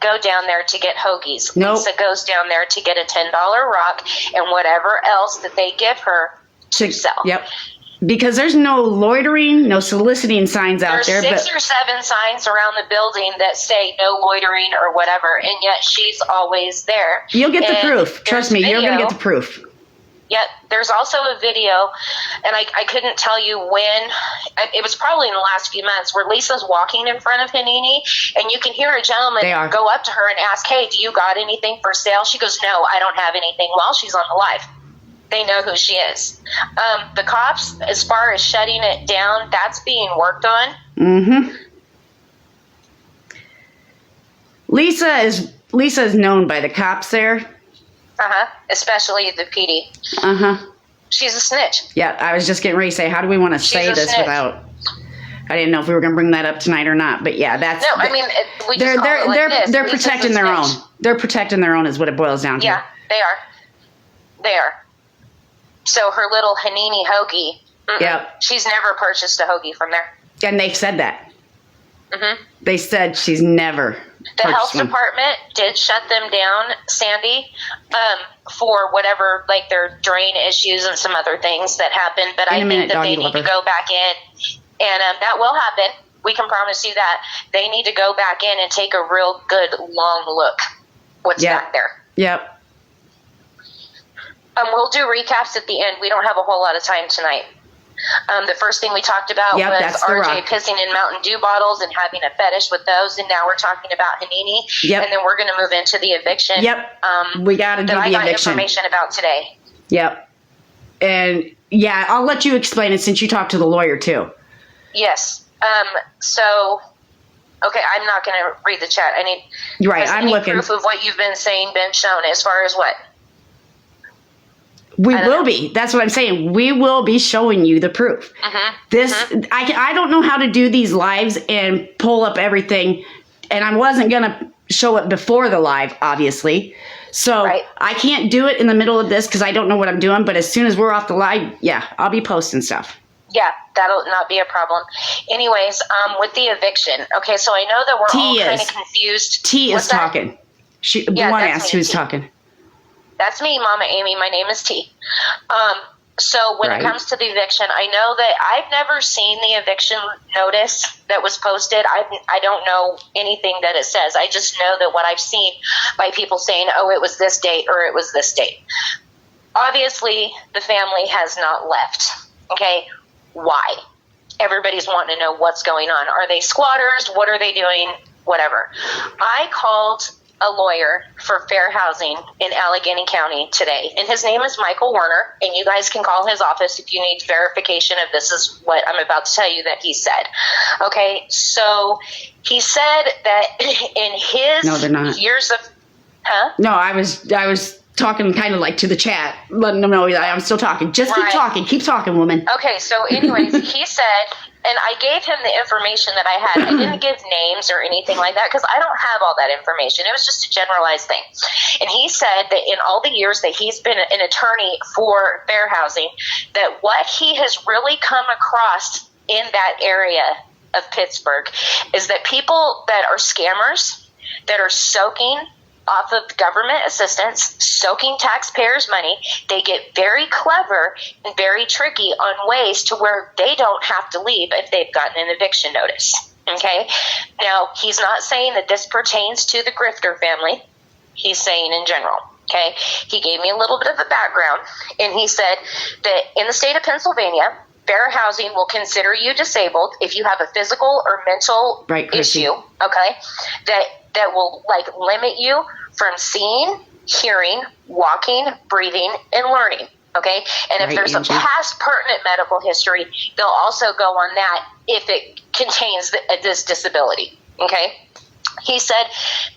go down there to get hoagies. Nope. Lisa goes down there to get a $10 rock and whatever else that they give her to sell. Yep. Because there's no loitering, no soliciting signs out there. There's 6 or 7 signs around the building that say no loitering or whatever, and yet she's always there. You'll get the proof. Trust me, you're going to get the proof. Yet there's also a video, and I couldn't tell you when. It was probably in the last few months where Lisa's walking in front of Hanini, and you can hear a gentleman go up to her and ask, "Hey, do you got anything for sale?" She goes, "No, I don't have anything," while she's on the live. They know who she is. The cops, as far as shutting it down, that's being worked on. Mm-hmm. Lisa is known by the cops there. Uh-huh. Especially the PD. Uh-huh. She's a snitch. Yeah, I was just getting ready to say, how do we want to say this snitch. without... I didn't know if we were going to bring that up tonight or not, but yeah, that's... No, I mean, we just call it like this. They're protecting their own. They're protecting their own is what it boils down to. Yeah, they are. They are. So her little Hanini hoagie, she's never purchased a hoagie from there. And they've said that. Mm-hmm. They said she's never The health department did shut them down, Sandy, for whatever, like their drain issues and some other things that happened. But I think that they need to go back in, and that will happen. We can promise you that. They need to go back in and take a real good long look what's back there. Yep. We'll do recaps at the end. We don't have a whole lot of time tonight. The first thing we talked about was RJ pissing in Mountain Dew bottles and having a fetish with those, and now we're talking about Hanini. Yep. And then we're going to move into the eviction. Yep. We got to do the eviction. That I got information about today. Yep. And yeah, I'll let you explain it since you talked to the lawyer too. Yes. Okay, I'm not going to read the chat. I need I'm looking. Proof of what you've been saying been shown as far as what? We will be. That's what I'm saying. We will be showing you the proof. I don't know how to do these lives and pull up everything, and I wasn't going to show it before the live, obviously. So I can't do it in the middle of this because I don't know what I'm doing, but as soon as we're off the live, I'll be posting stuff. Yeah, that'll not be a problem. Anyways, with the eviction. Okay, so I know that we're all kind of confused. T is talking. One asked who's talking. That's me, Mama Amy. My name is T. So when it comes to the eviction, I know that I've never seen the eviction notice that was posted. I don't know anything that it says. I just know that what I've seen by people saying, oh, it was this date or it was this date. Obviously, the family has not left. Okay? Why? Everybody's wanting to know what's going on. Are they squatters? What are they doing? Whatever. I called a lawyer for fair housing in Allegheny County today, and his name is Michael Werner, and you guys can call his office if you need verification of this is what I'm about to tell you that he said. Okay, so he said that in his years of... No, I was talking kind of like to the chat, letting them know I'm still talking. Just keep talking. Keep talking, woman. Okay, so anyways, he said, and I gave him the information that I had. I didn't give names or anything like that because I don't have all that information. It was just a generalized thing. And he said that in all the years that he's been an attorney for fair housing, that what he has really come across in that area of Pittsburgh is that people that are scammers, that are soaking off of government assistance, soaking taxpayers' money, they get very clever and very tricky on ways to where they don't have to leave if they've gotten an eviction notice. Okay? Now, he's not saying that this pertains to the Grifter family. He's saying in general. Okay? He gave me a little bit of a background, and he said that in the state of Pennsylvania, fair housing will consider you disabled if you have a physical or mental issue, okay, that will limit you from seeing, hearing, walking, breathing, and learning. Okay, and if there's a past pertinent medical history, they'll also go on that if it contains this disability. Okay, he said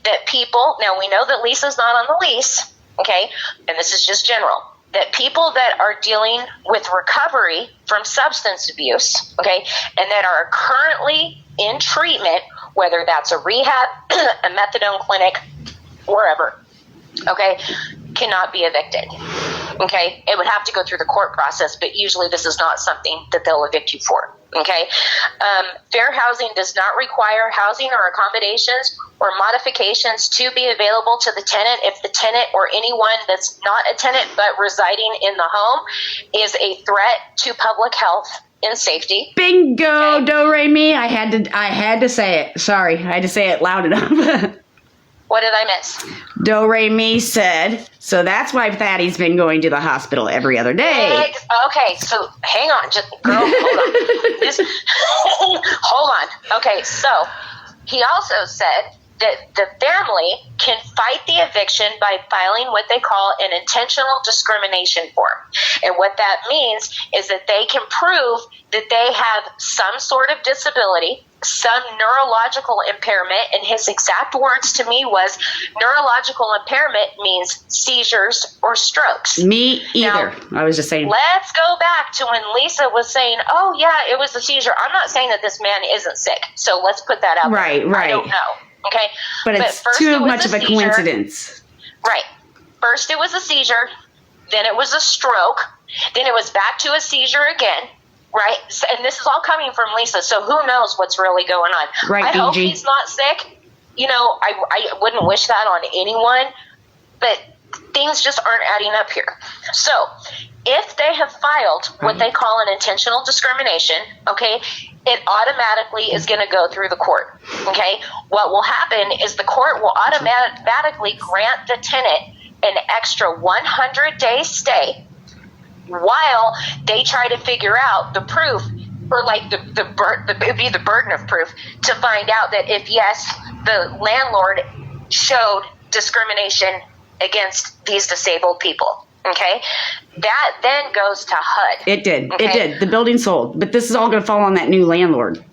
that people, now we know that Lisa's not on the lease, okay, and this is just general, that people that are dealing with recovery from substance abuse, okay, and that are currently in treatment, whether that's a rehab, a methadone clinic, wherever, okay, cannot be evicted. Okay, it would have to go through the court process, but usually this is not something that they'll evict you for. Okay, fair housing does not require housing or accommodations or modifications to be available to the tenant if the tenant or anyone that's not a tenant but residing in the home is a threat to public health and safety. Bingo, okay. Do re mi. I had to say it. Sorry, I had to say it loud enough. What did I miss? Do re mi said. So that's why Thadde's been going to the hospital every other day. Okay, so hang on, just girl, hold on. Hold on. Okay, so he also said that the family can fight the eviction by filing what they call an intentional discrimination form. And what that means is that they can prove that they have some sort of disability, some neurological impairment, and his exact words to me was, neurological impairment means seizures or strokes. Me either. Now, I was just saying. Let's go back to when Lisa was saying, oh, yeah, it was a seizure. I'm not saying that this man isn't sick, so let's put that out there. Right. I don't know. Okay, but it's too much of a coincidence. Right. First it was a seizure, then it was a stroke, then it was back to a seizure again. Right, and this is all coming from Lisa, so who knows what's really going on. Right, I hope he's not sick. You know, I wouldn't wish that on anyone, but things just aren't adding up here. So if they have filed what they call an intentional discrimination, okay, it automatically is going to go through the court. Okay, what will happen is the court will automatically grant the tenant an extra 100-day stay while they try to figure out the proof, or like it'd be the burden of proof to find out that if yes, the landlord showed discrimination against these disabled people. Okay, that then goes to HUD. It did. Okay? It did. The building sold, but this is all going to fall on that new landlord.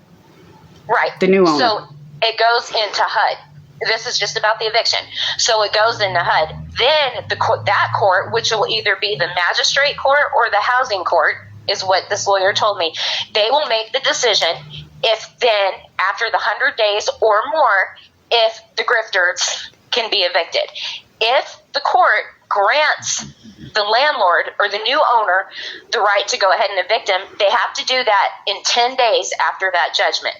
Right. The new owner. So it goes into HUD. This is just about the eviction. So it goes into HUD. Then that court, which will either be the magistrate court or the housing court, is what this lawyer told me. They will make the decision if then, after the 100 days or more, if the grifters can be evicted. If the court grants the landlord or the new owner the right to go ahead and evict him, they have to do that in 10 days after that judgment.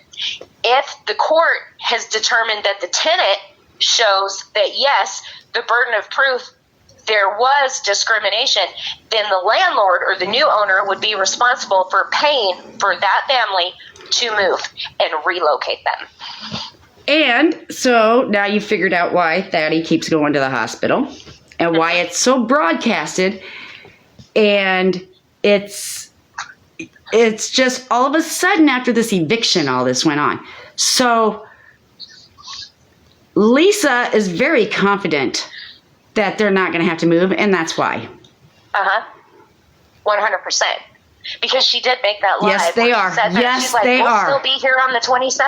If the court has determined that the tenant shows that, yes, the burden of proof, there was discrimination, then the landlord or the new owner would be responsible for paying for that family to move and relocate them. And so now you've figured out why Thaddy keeps going to the hospital and why it's so broadcasted. And it's just all of a sudden after this eviction, all this went on. So Lisa is very confident that they're not going to have to move, and that's why. 100%. Because she did make that live. Yes, they are. Yes, she's like, they we'll are. still be here on the 27th.